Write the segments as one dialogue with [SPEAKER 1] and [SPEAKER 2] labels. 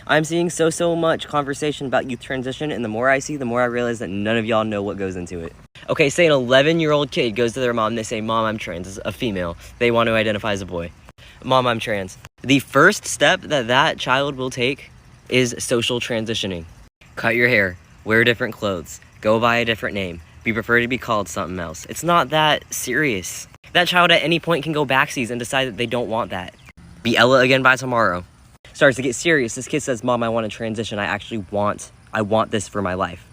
[SPEAKER 1] I'm seeing so much conversation about youth transition, and the more I see, the more I realize that none of y'all know what goes into it. Okay, say an 11-year-old kid goes to their mom and they say, "Mom, I'm trans," as a female. They want to identify as a boy. "Mom, I'm trans." The first step that child will take is social transitioning. Cut your hair, wear different clothes, go by a different name, be preferred to be called something else. It's not that serious. That child at any point can go backsies and decide that they don't want that. Be Ella again by tomorrow. Starts to get serious. This kid says, "Mom, I want to transition. I want this for my life."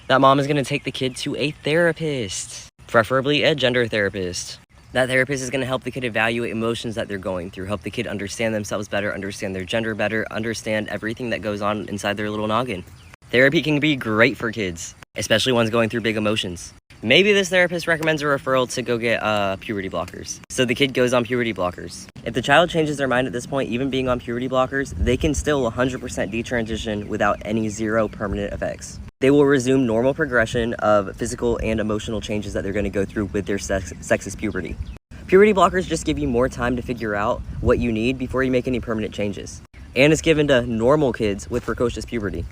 [SPEAKER 1] That mom is going to take the kid to a therapist, preferably a gender therapist. That therapist is going to help the kid evaluate emotions that they're going through, help the kid understand themselves better, understand their gender better, understand everything that goes on inside their little noggin. Therapy can be great for kids, especially ones going through big emotions. Maybe this therapist recommends a referral to go get puberty blockers. So the kid goes on puberty blockers. If the child changes their mind at this point, even being on puberty blockers, they can still 100% detransition without any zero permanent effects. They will resume normal progression of physical and emotional changes that they're going to go through with their sexist puberty. Puberty blockers just give you more time to figure out what you need before you make any permanent changes. And it's given to normal kids with precocious puberty.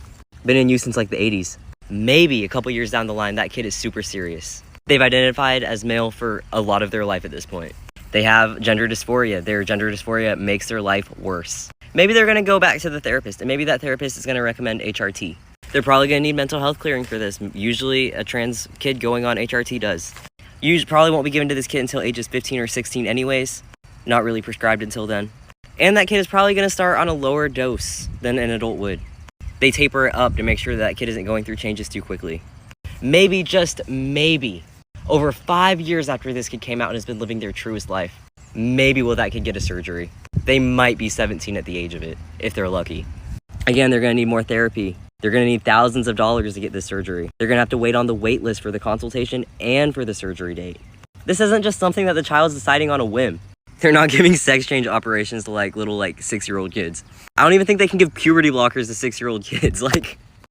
[SPEAKER 1] Been in use since like the 80s. Maybe a couple years down the line, that kid is super serious. They've identified as male for a lot of their life at this point. They have gender dysphoria. Their gender dysphoria makes their life worse. Maybe they're going to go back to the therapist, and maybe that therapist is going to recommend HRT. They're probably going to need mental health clearing for this. Usually a trans kid going on HRT does. You probably won't be given to this kid until ages 15 or 16 anyways. Not really prescribed until then. And that kid is probably going to start on a lower dose than an adult would. They taper it up to make sure that kid isn't going through changes too quickly. Maybe, just maybe, over 5 years after this kid came out and has been living their truest life, maybe will that kid get a surgery. They might be 17 at the age of it, if they're lucky. Again, they're going to need more therapy. They're going to need thousands of dollars to get this surgery. They're going to have to wait on the wait list for the consultation and for the surgery date. This isn't just something that the child's deciding on a whim. They're not giving sex change operations to little 6-year-old kids. I don't even think they can give puberty blockers to 6-year-old kids.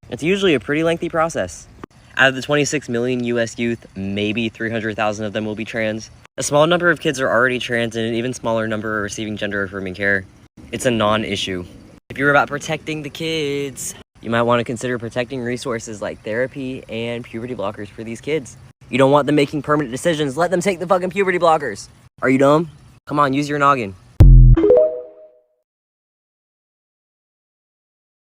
[SPEAKER 1] It's usually a pretty lengthy process. Out of the 26 million US youth, maybe 300,000 of them will be trans. A small number of kids are already trans, and an even smaller number are receiving gender affirming care. It's a non-issue. If you're about protecting the kids, you might want to consider protecting resources like therapy and puberty blockers for these kids. You don't want them making permanent decisions. Let them take the fucking puberty blockers. Are you dumb? Come on, use your noggin.